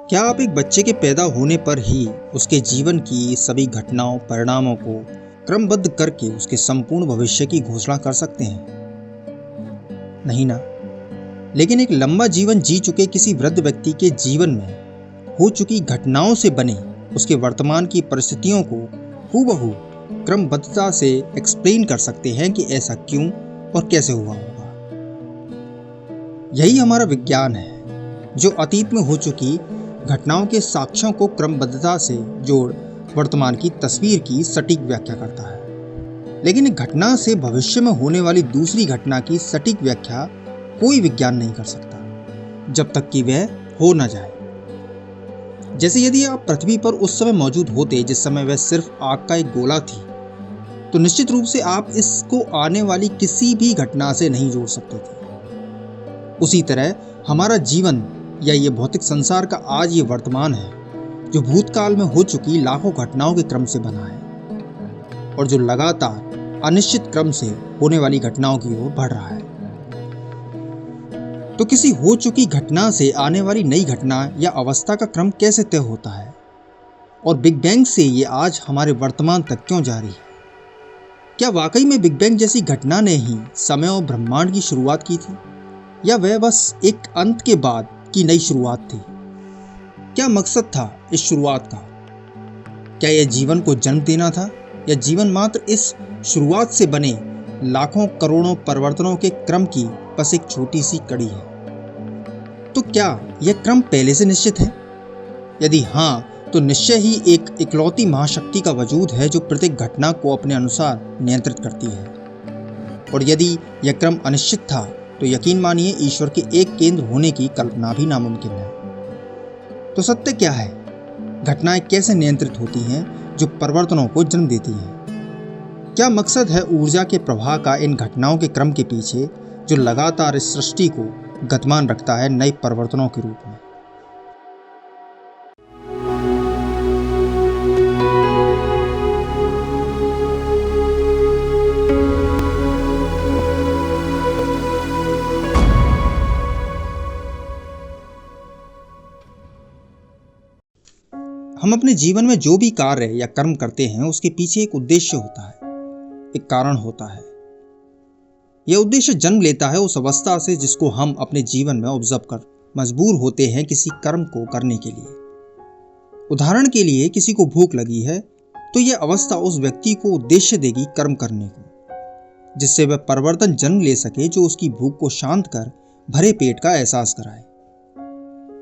क्या आप एक बच्चे के पैदा होने पर ही उसके जीवन की सभी घटनाओं परिणामों को क्रमबद्ध करके उसके संपूर्ण भविष्य की घोषणा कर सकते हैं? नहीं ना। लेकिन एक लंबा जीवन जी चुके किसी वृद्ध व्यक्ति के जीवन में हो चुकी घटनाओं से बने उसके वर्तमान की परिस्थितियों को हूबहू क्रमबद्धता से एक्सप्लेन कर सकते हैं कि ऐसा क्यों और कैसे हुआ होगा। यही हमारा विज्ञान है, जो अतीत में हो चुकी घटनाओं के साक्ष्यों को क्रमबद्धता से जोड़ वर्तमान की तस्वीर की सटीक व्याख्या करता है। लेकिन एक घटना से भविष्य में होने वाली दूसरी घटना की सटीक व्याख्या कोई विज्ञान नहीं कर सकता जब तक कि वह हो न जाए। जैसे यदि आप पृथ्वी पर उस समय मौजूद होते जिस समय वह सिर्फ आग का एक गोला थी, तो निश्चित रूप से आप इसको आने वाली किसी भी घटना से नहीं जोड़ सकते थे। उसी तरह हमारा जीवन या ये भौतिक संसार का आज ये वर्तमान है, जो भूतकाल में हो चुकी लाखों घटनाओं के क्रम से बना है और जो लगातार अनिश्चित क्रम से होने वाली घटनाओं की ओर बढ़ रहा है। तो किसी हो चुकी घटना से आने वाली नई घटना या अवस्था का क्रम कैसे तय होता है और बिग बैंग से ये आज हमारे वर्तमान तक क्यों जारी है? क्या वाकई में बिग बैंग जैसी घटना ने ही समय और ब्रह्मांड की शुरुआत की थी, या वह बस एक अंत के बाद की नई शुरुआत थी? क्या मकसद था इस शुरुआत का? क्या यह जीवन को जन्म देना था, या जीवन मात्र इस शुरुआत से बने लाखों करोड़ों परिवर्तनों के क्रम की बस एक छोटी सी कड़ी है? तो क्या यह क्रम पहले से निश्चित है? यदि हाँ, तो निश्चय ही एक इकलौती महाशक्ति का वजूद है जो प्रत्येक घटना को अपने अनुसार नियंत्रित करती है। और यदि यह क्रम अनिश्चित था, तो यकीन मानिए ईश्वर के एक केंद्र होने की कल्पना भी नामुमकिन है। तो सत्य क्या है? घटनाएं कैसे नियंत्रित होती हैं जो परिवर्तनों को जन्म देती हैं? क्या मकसद है ऊर्जा के प्रवाह का इन घटनाओं के क्रम के पीछे, जो लगातार इस सृष्टि को गतिमान रखता है नए परिवर्तनों के रूप में? हम अपने जीवन में जो भी कार्य या कर्म करते हैं उसके पीछे एक उद्देश्य होता है, एक कारण होता है। यह उद्देश्य जन्म लेता है उस अवस्था से जिसको हम अपने जीवन में ऑब्जर्व कर मजबूर होते हैं किसी कर्म को करने के लिए। उदाहरण के लिए, किसी को भूख लगी है तो यह अवस्था उस व्यक्ति को उद्देश्य देगी कर्म करने को, जिससे वह परिवर्तन जन्म ले सके जो उसकी भूख को शांत कर भरे पेट का एहसास कराए।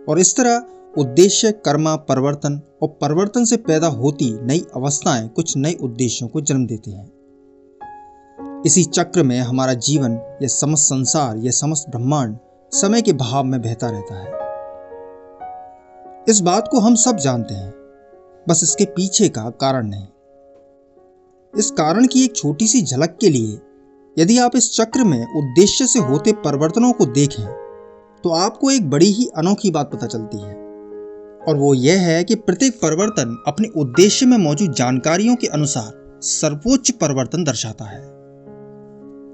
और इस तरह उद्देश्य, कर्मा, परिवर्तन और परिवर्तन से पैदा होती नई अवस्थाएं कुछ नए उद्देश्यों को जन्म देते हैं। इसी चक्र में हमारा जीवन, यह समस्त संसार, यह समस्त ब्रह्मांड समय के बहाव में बहता रहता है। इस बात को हम सब जानते हैं, बस इसके पीछे का कारण नहीं। इस कारण की एक छोटी सी झलक के लिए यदि आप इस चक्र में उद्देश्य से होते परिवर्तनों को देखें, तो आपको एक बड़ी ही अनोखी बात पता चलती है। और वो यह है कि प्रत्येक परिवर्तन अपने उद्देश्य में मौजूद जानकारियों के अनुसार सर्वोच्च परिवर्तन दर्शाता है।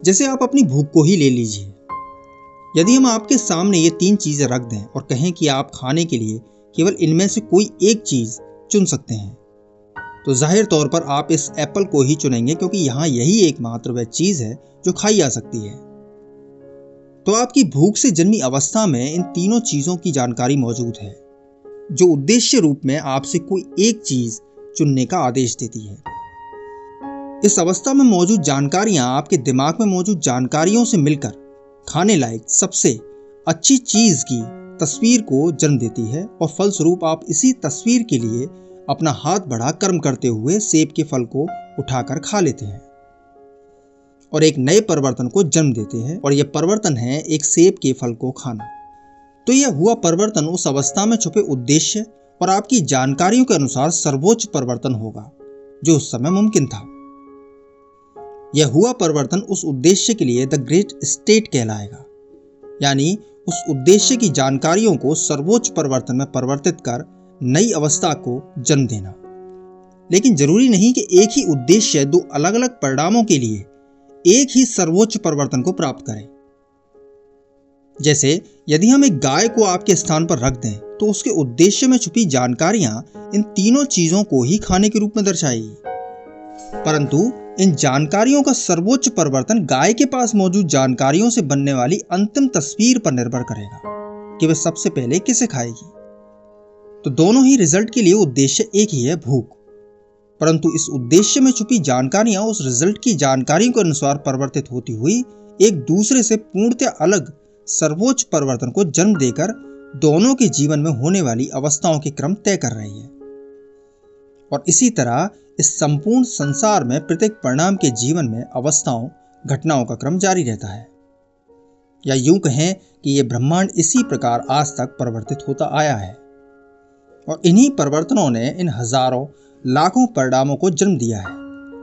जैसे आप अपनी भूख को ही ले लीजिए। यदि हम आपके सामने ये 3 चीजें रख दें और कहें कि आप खाने के लिए केवल इनमें से कोई एक चीज चुन सकते हैं, तो जाहिर तौर पर आप इस एप्पल को ही चुनेंगे, क्योंकि यहाँ यही एकमात्र वह चीज है जो खाई जा सकती है। तो आपकी भूख से जन्मी अवस्था में इन तीनों चीजों की जानकारी मौजूद है, जो उद्देश्य रूप में आपसे कोई एक चीज चुनने का आदेश देती है। इस अवस्था में मौजूद जानकारियां आपके दिमाग में मौजूद जानकारियों से मिलकर खाने लायक सबसे अच्छी चीज की तस्वीर को जन्म देती है, और फलस्वरूप आप इसी तस्वीर के लिए अपना हाथ बढ़ा कर्म करते हुए सेब के फल को उठाकर खा लेते हैं और एक नए परिवर्तन को जन्म देते हैं। और यह परिवर्तन है एक सेब के फल को खाना। तो यह हुआ परिवर्तन उस अवस्था में छुपे उद्देश्य और आपकी जानकारियों के अनुसार सर्वोच्च परिवर्तन होगा जो उस समय मुमकिन था। यह हुआ परिवर्तन उस उद्देश्य के लिए द ग्रेट स्टेट कहलाएगा, यानी उस उद्देश्य की जानकारियों को सर्वोच्च परिवर्तन में परिवर्तित कर नई अवस्था को जन्म देना। लेकिन जरूरी नहीं कि एक ही उद्देश्य 2 अलग अलग परिणामों के लिए एक ही सर्वोच्च परिवर्तन को प्राप्त करे। जैसे यदि हम एक गाय को आपके स्थान पर रख दें तो उसके उद्देश्य में छुपी जानकारियां इन तीनों चीजों को ही खाने के रूप में दर्शाएगी, परंतु इन जानकारियों का सर्वोच्च परिवर्तन गाय के पास मौजूद जानकारियों से बनने वाली अंतिम तस्वीर पर निर्भर करेगा कि वह सबसे पहले किसे खाएगी। तो दोनों ही रिजल्ट के लिए उद्देश्य एक ही है, भूख, परंतु इस उद्देश्य में छुपी जानकारियां उस रिजल्ट की जानकारियों के अनुसार परिवर्तित होती हुई एक दूसरे से पूर्णतः अलग सर्वोच्च परिवर्तन को जन्म देकर दोनों के जीवन में होने वाली अवस्थाओं के क्रम तय कर रही है। और इसी तरह इस संपूर्ण संसार में प्रत्येक परिणाम के जीवन में अवस्थाओं, घटनाओं का क्रम जारी रहता है, या यूं कहें कि यह ब्रह्मांड इसी प्रकार आज तक परिवर्तित होता आया है। और इन्हीं परिवर्तनों ने इन हजारों लाखों परिणामों को जन्म दिया है,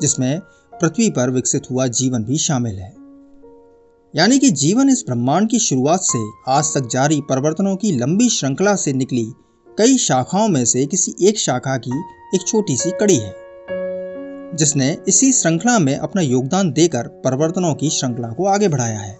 जिसमें पृथ्वी पर विकसित हुआ जीवन भी शामिल है। यानी कि जीवन इस ब्रह्मांड की शुरुआत से आज तक जारी परिवर्तनों की लंबी श्रृंखला से निकली कई शाखाओं में से किसी एक शाखा की एक छोटी सी कड़ी है, जिसने इसी श्रृंखला में अपना योगदान देकर परिवर्तनों की श्रृंखला को आगे बढ़ाया है।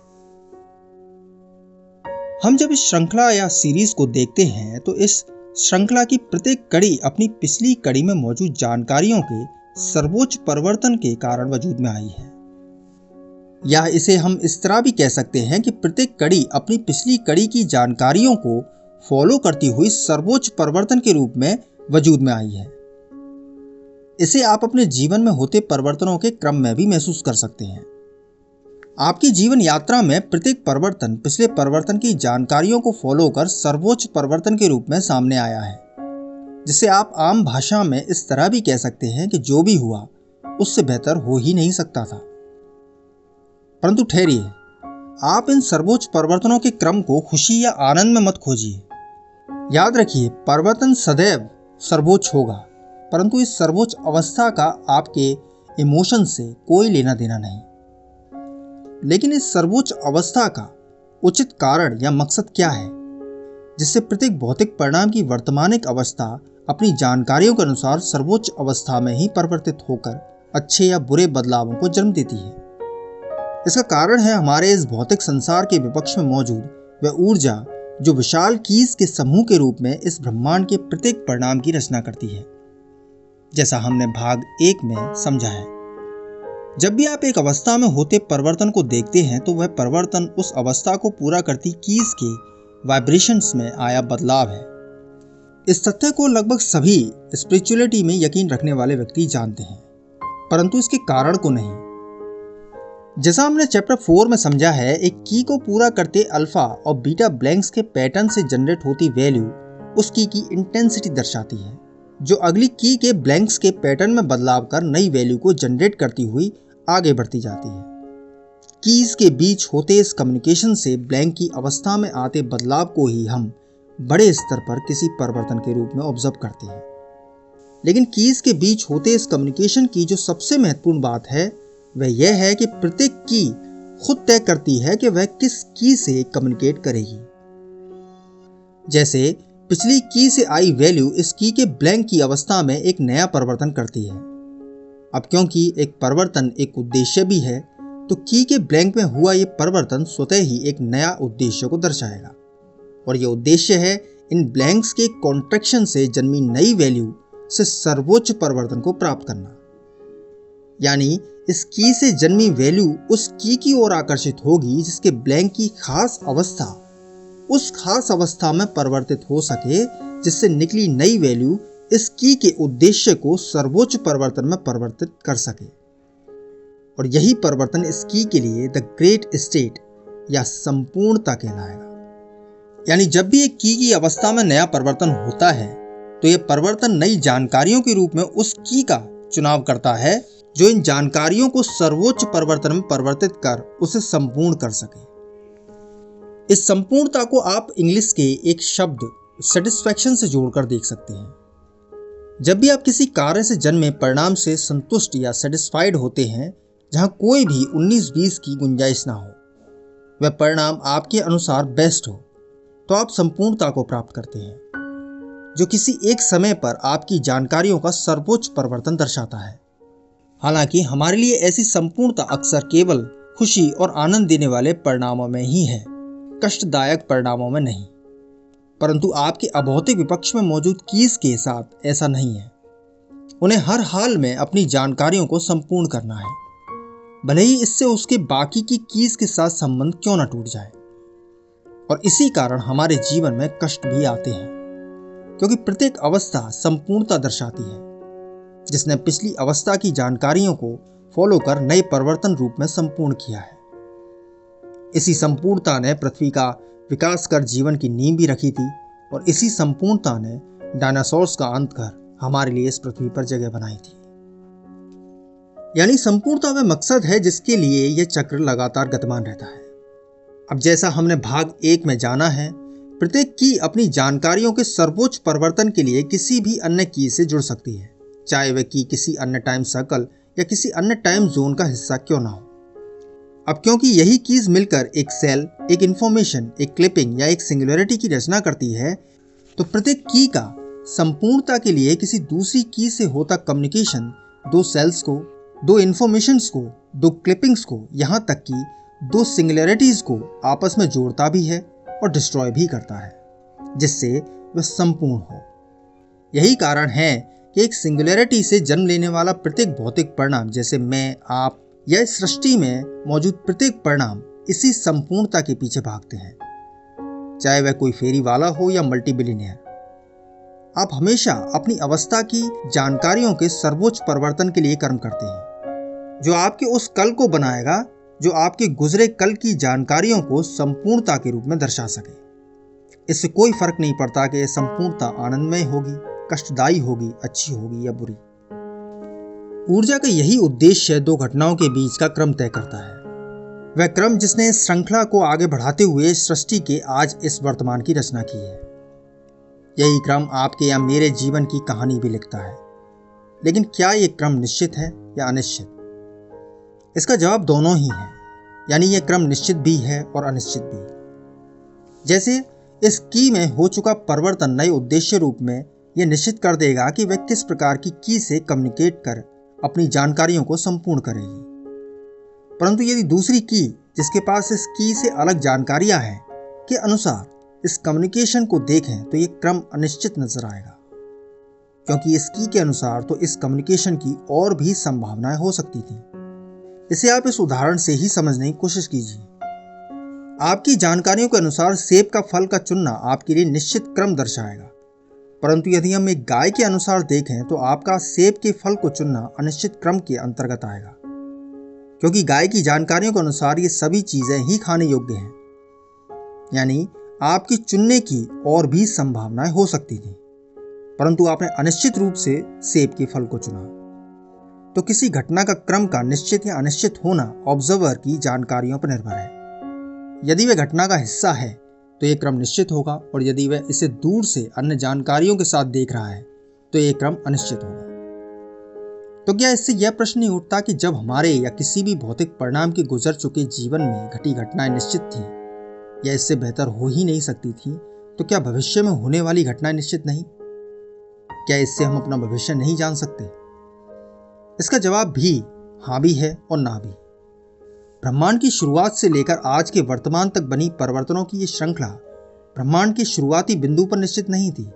हम जब इस श्रृंखला या सीरीज को देखते हैं तो इस श्रृंखला की प्रत्येक कड़ी अपनी पिछली कड़ी में मौजूद जानकारियों के सर्वोच्च परिवर्तन के कारण वजूद में आई है। या इसे हम इस तरह भी कह सकते हैं कि प्रत्येक कड़ी अपनी पिछली कड़ी की जानकारियों को फॉलो करती हुई सर्वोच्च परिवर्तन के रूप में वजूद में आई है। इसे आप अपने जीवन में होते परिवर्तनों के क्रम में भी महसूस कर सकते हैं। आपकी जीवन यात्रा में प्रत्येक परिवर्तन पिछले परिवर्तन की जानकारियों को फॉलो कर सर्वोच्च परिवर्तन के रूप में सामने आया है, जिसे आप आम भाषा में इस तरह भी कह सकते हैं कि जो भी हुआ उससे बेहतर हो ही नहीं सकता था। परंतु ठहरिए, आप इन सर्वोच्च परिवर्तनों के क्रम को खुशी या आनंद में मत खोजिए। याद रखिए, परिवर्तन सदैव सर्वोच्च होगा, परंतु इस सर्वोच्च अवस्था का आपके इमोशन से कोई लेना देना नहीं। लेकिन इस सर्वोच्च अवस्था का उचित कारण या मकसद क्या है, जिससे प्रत्येक भौतिक परिणाम की वर्तमानिक अवस्था अपनी जानकारियों के अनुसार सर्वोच्च अवस्था में ही परिवर्तित होकर अच्छे या बुरे बदलावों को जन्म देती है। इसका कारण है हमारे इस भौतिक संसार के विपक्ष में मौजूद वह ऊर्जा जो विशाल कीस के समूह के रूप में इस ब्रह्मांड के प्रत्येक परिणाम की रचना करती है, जैसा हमने भाग 1 में समझा है। जब भी आप एक अवस्था में होते परिवर्तन को देखते हैं तो वह परिवर्तन उस अवस्था को पूरा करती कीस के वाइब्रेशंस में आया बदलाव है। इस तथ्य को लगभग सभी स्पिरिचुअलिटी में यकीन रखने वाले व्यक्ति जानते हैं, परंतु इसके कारण को नहीं। जैसा हमने चैप्टर 4 में समझा है, एक की को पूरा करते अल्फा और बीटा ब्लैंक्स के पैटर्न से जनरेट होती वैल्यू उस की इंटेंसिटी दर्शाती है, जो अगली की के ब्लैंक्स के पैटर्न में बदलाव कर नई वैल्यू को जनरेट करती हुई आगे बढ़ती जाती है। कीज के बीच होते इस कम्युनिकेशन से ब्लैंक की अवस्था में आते बदलाव को ही हम बड़े स्तर पर किसी परिवर्तन के रूप में ऑब्जर्व करते हैं। लेकिन कीज के बीच होते इस कम्युनिकेशन की जो सबसे महत्वपूर्ण बात है वह यह है कि प्रत्येक की खुद तय करती है कि वह किस की से कम्युनिकेट करेगी। जैसे पिछली की से आई वैल्यू इस की के ब्लैंक की अवस्था में एक नया परिवर्तन करती है। अब क्योंकि एक परिवर्तन एक उद्देश्य भी है, तो की के ब्लैंक में हुआ यह परिवर्तन स्वतः ही एक नया उद्देश्य को दर्शाएगा, और यह उद्देश्य है इन ब्लैंक्स के कॉन्ट्रैक्शन से जन्मी नई वैल्यू से सर्वोच्च परिवर्तन को प्राप्त करना। यानी इस की से जन्मी वैल्यू उस की ओर आकर्षित होगी जिसके ब्लैंक की खास अवस्था उस खास अवस्था में परिवर्तित हो सके, जिससे निकली नई वैल्यू इस की के उद्देश्य को सर्वोच्च परिवर्तन में परिवर्तित कर सके। और यही परिवर्तन इस की के लिए द ग्रेट स्टेट या संपूर्णता कहलाएगा। यानी जब भी एक की अवस्था में नया परिवर्तन होता है तो यह परिवर्तन नई जानकारियों के रूप में उस की का चुनाव करता है, जो इन जानकारियों को सर्वोच्च परिवर्तन में परिवर्तित कर उसे संपूर्ण कर सके। इस संपूर्णता को आप इंग्लिश के एक शब्द सेटिस्फैक्शन से जोड़कर देख सकते हैं। जब भी आप किसी कार्य से जन्मे परिणाम से संतुष्ट या सेटिस्फाइड होते हैं, जहां कोई भी 19-20 की गुंजाइश ना हो, वह परिणाम आपके अनुसार बेस्ट हो, तो आप संपूर्णता को प्राप्त करते हैं, जो किसी एक समय पर आपकी जानकारियों का सर्वोच्च परिवर्तन दर्शाता है। हालांकि हमारे लिए ऐसी संपूर्णता अक्सर केवल खुशी और आनंद देने वाले परिणामों में ही है, कष्टदायक परिणामों में नहीं, परंतु आपके अभौतिक विपक्ष में मौजूद कीज के साथ ऐसा नहीं है। उन्हें हर हाल में अपनी जानकारियों को संपूर्ण करना है, भले ही इससे उसके बाकी की कीज के साथ संबंध क्यों न टूट जाए। और इसी कारण हमारे जीवन में कष्ट भी आते हैं, क्योंकि प्रत्येक अवस्था संपूर्णता दर्शाती है। जिसने पिछली अवस्था की जानकारियों को फॉलो कर नए परिवर्तन रूप में संपूर्ण किया है। इसी संपूर्णता ने पृथ्वी का विकास कर जीवन की नींव भी रखी थी, और इसी संपूर्णता ने डायनासोर्स का अंत कर हमारे लिए इस पृथ्वी पर जगह बनाई थी। यानी संपूर्णता वह मकसद है जिसके लिए यह चक्र लगातार गतिमान रहता है। अब जैसा हमने भाग 1 में जाना है, प्रत्येक की अपनी जानकारियों के सर्वोच्च परिवर्तन के लिए किसी भी अन्य की से जुड़ सकती है, चाहे वह की किसी अन्य टाइम सर्कल या किसी अन्य टाइम जोन का हिस्सा क्यों ना हो। अब क्योंकि यही कीज मिलकर एक सेल, एक इंफॉर्मेशन, एक क्लिपिंग या एक सिंगुलैरिटी की रचना करती है, तो प्रत्येक की का संपूर्णता के लिए किसी दूसरी की से होता कम्युनिकेशन दो सेल्स को, दो इंफॉर्मेशंस को, दो क्लिपिंग्स को, यहाँ तक कि दो सिंगुलैरिटीज को आपस में जोड़ता भी है और डिस्ट्रॉय भी करता है, जिससे वह संपूर्ण हो। यही कारण है कि एक सिंगुलैरिटी से जन्म लेने वाला प्रत्येक भौतिक परिणाम, जैसे मैं, आप या इस सृष्टि में मौजूद प्रत्येक परिणाम, इसी संपूर्णता के पीछे भागते हैं, चाहे वह कोई फेरी वाला हो या मल्टी बिलियनियर। आप हमेशा अपनी अवस्था की जानकारियों के सर्वोच्च परिवर्तन के लिए कर्म करते हैं, जो आपके उस कल को बनाएगा जो आपके गुजरे कल की जानकारियों को संपूर्णता के रूप में दर्शा सके। इससे कोई फर्क नहीं पड़ता कि यह संपूर्णता आनंदमय होगी, कष्टदायी होगी, अच्छी होगी या बुरी। ऊर्जा का यही उद्देश्य दो घटनाओं के बीच का क्रम तय करता है, वह क्रम जिसने इस श्रृंखला को आगे बढ़ाते हुए सृष्टि के आज इस वर्तमान की रचना की है। यही क्रम आपके या मेरे जीवन की कहानी भी लिखता है। लेकिन क्या यह क्रम निश्चित है या अनिश्चित? इसका जवाब दोनों ही है, यानी यह क्रम निश्चित भी है और अनिश्चित भी। जैसे इस की में हो चुका परिवर्तन नए उद्देश्य रूप में यह निश्चित कर देगा कि वह किस प्रकार की से कम्युनिकेट कर अपनी जानकारियों को संपूर्ण करेगी। परंतु यदि दूसरी की, जिसके पास इस की से अलग जानकारियां हैं, के अनुसार इस कम्युनिकेशन को देखें तो यह क्रम अनिश्चित नजर आएगा, क्योंकि इस की के अनुसार तो इस कम्युनिकेशन की और भी संभावनाएं हो सकती थी। इसे आप इस उदाहरण से ही समझने की कोशिश कीजिए। आपकी जानकारियों के अनुसार सेब का फल का चुनना आपके लिए निश्चित क्रम दर्शाएगा, परंतु यदि हम एक गाय के अनुसार देखें तो आपका सेब के फल को चुनना अनिश्चित क्रम के अंतर्गत आएगा, क्योंकि गाय की जानकारियों के अनुसार ये सभी चीजें ही खाने योग्य हैं। यानी आपकी चुनने की और भी संभावनाएं हो सकती थी, परंतु आपने अनिश्चित रूप से सेब के फल को चुना। तो किसी घटना का क्रम का निश्चित या अनिश्चित होना ऑब्जर्वर की जानकारियों पर निर्भर है। यदि वह घटना का हिस्सा है तो यह क्रम निश्चित होगा, और यदि वह इसे दूर से अन्य जानकारियों के साथ देख रहा है तो यह क्रम अनिश्चित होगा। तो क्या इससे यह प्रश्न नहीं उठता कि जब हमारे या किसी भी भौतिक परिणाम के गुजर चुके जीवन में घटी घटनाएं निश्चित थीं या इससे बेहतर हो ही नहीं सकती थी, तो क्या भविष्य में होने वाली घटनाएं निश्चित नहीं? क्या इससे हम अपना भविष्य नहीं जान सकते? इसका जवाब भी हाँ भी है और ना भी। ब्रह्मांड की शुरुआत से लेकर आज के वर्तमान तक बनी परिवर्तनों की ये श्रृंखला ब्रह्मांड के शुरुआती बिंदु पर निश्चित नहीं थी।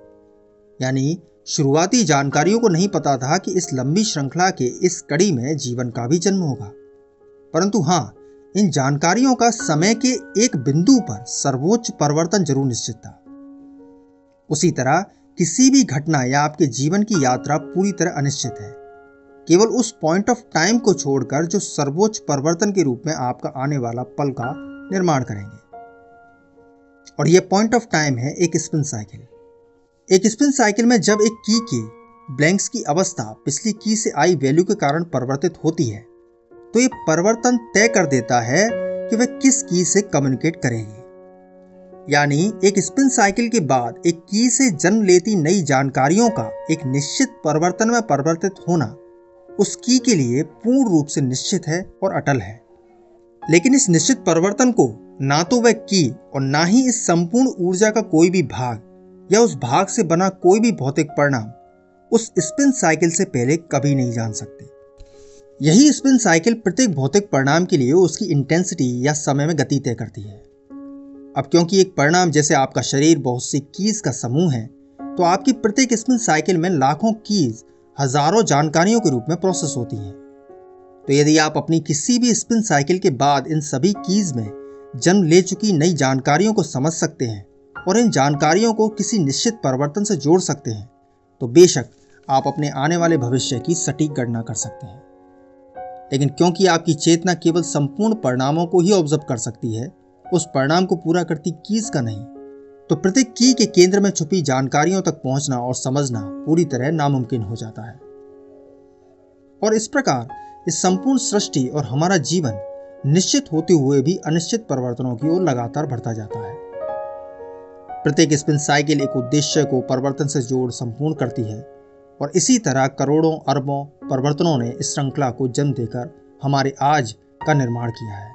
यानी शुरुआती जानकारियों को नहीं पता था कि इस लंबी श्रृंखला के इस कड़ी में जीवन का भी जन्म होगा, परंतु हाँ, इन जानकारियों का समय के एक बिंदु पर सर्वोच्च परिवर्तन जरूर निश्चित था। उसी तरह किसी भी घटना या आपके जीवन की यात्रा पूरी तरह अनिश्चित है, केवल उस पॉइंट ऑफ टाइम को छोड़कर जो सर्वोच्च परिवर्तन के रूप में आपका आने वाला पल का निर्माण करेंगे। और यह पॉइंट ऑफ टाइम है एक स्पिन साइकिल। एक स्पिन साइकिल में जब एक की के ब्लैंक्स की अवस्था पिछली की से आई वैल्यू के कारण परिवर्तित होती है, तो यह परिवर्तन तय कर देता है कि वह किस की से कम्युनिकेट करेगी। यानी एक स्पिन साइकिल के बाद एक की से जन्म लेती नई जानकारियों का एक निश्चित परिवर्तन में परिवर्तित होना उस की के लिए पूर्ण रूप से निश्चित है और अटल है। लेकिन इस निश्चित परिवर्तन को ना तो वह की और ना ही इस संपूर्ण ऊर्जा का कोई भी भाग या उस भाग से बना कोई भी भौतिक परिणाम उस स्पिन साइकिल से पहले कभी नहीं जान सकते। यही स्पिन साइकिल प्रत्येक भौतिक परिणाम के लिए उसकी इंटेंसिटी या समय में गति तय करती है। अब क्योंकि एक परिणाम जैसे आपका शरीर बहुत सी कीज का समूह है, तो आपकी प्रत्येक स्पिन साइकिल में लाखों कीज हजारों जानकारियों के रूप में प्रोसेस होती हैं। तो यदि आप अपनी किसी भी स्पिन साइकिल के बाद इन सभी कीज में जन्म ले चुकी नई जानकारियों को समझ सकते हैं और इन जानकारियों को किसी निश्चित परिवर्तन से जोड़ सकते हैं, तो बेशक आप अपने आने वाले भविष्य की सटीक गणना कर सकते हैं। लेकिन क्योंकि आपकी चेतना केवल संपूर्ण परिणामों को ही ऑब्जर्व कर सकती है, उस परिणाम को पूरा करती कीज का नहीं, तो प्रत्येक की के केंद्र में छुपी जानकारियों तक पहुंचना और समझना पूरी तरह नामुमकिन हो जाता है। और इस प्रकार इस संपूर्ण सृष्टि और हमारा जीवन निश्चित होते हुए भी अनिश्चित परिवर्तनों की ओर लगातार बढ़ता जाता है। प्रत्येक स्पिन साइकिल एक उद्देश्य को परिवर्तन से जोड़ संपूर्ण करती है और इसी तरह करोड़ों अरबों परिवर्तनों ने इस श्रृंखला को जन्म देकर हमारे आज का निर्माण किया है।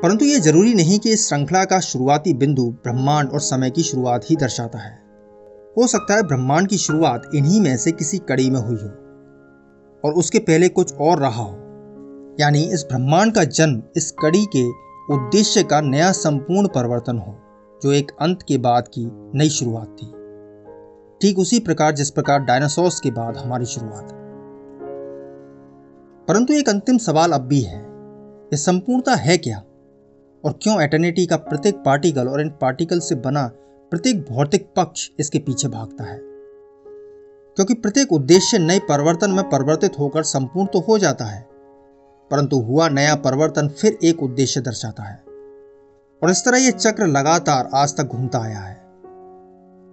परंतु यह जरूरी नहीं कि इस श्रृंखला का शुरुआती बिंदु ब्रह्मांड और समय की शुरुआत ही दर्शाता है। हो सकता है ब्रह्मांड की शुरुआत इन्हीं में से किसी कड़ी में हुई हो और उसके पहले कुछ और रहा हो, यानी इस ब्रह्मांड का जन्म इस कड़ी के उद्देश्य का नया संपूर्ण परिवर्तन हो, जो एक अंत के बाद की नई शुरुआत थी। ठीक उसी प्रकार जिस प्रकार डायनासोर्स के बाद हमारी शुरुआत है। परंतु एक अंतिम सवाल अब भी है, यह संपूर्णता है क्या और क्यों एटर्निटी का प्रत्येक पार्टिकल और इन पार्टिकल से बना प्रत्येक भौतिक पक्ष इसके पीछे भागता है? क्योंकि प्रत्येक उद्देश्य नए परिवर्तन में परिवर्तित होकर संपूर्ण तो हो जाता है, परंतु हुआ नया परिवर्तन फिर एक उद्देश्य दर्शाता है और इस तरह यह चक्र लगातार आज तक घूमता आया है।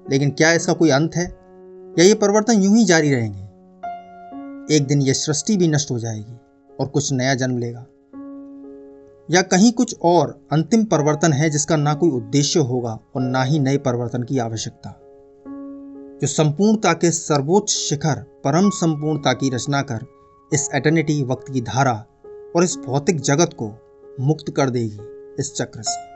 लेकिन क्या इसका कोई अंत है या ये परिवर्तन यूं ही जारी रहेंगे? एक दिन यह सृष्टि भी नष्ट हो जाएगी और कुछ नया जन्म लेगा, या कहीं कुछ और अंतिम परिवर्तन है जिसका ना कोई उद्देश्य होगा और ना ही नए परिवर्तन की आवश्यकता, जो संपूर्णता के सर्वोच्च शिखर परम संपूर्णता की रचना कर इस एटर्निटी वक्त की धारा और इस भौतिक जगत को मुक्त कर देगी इस चक्र से।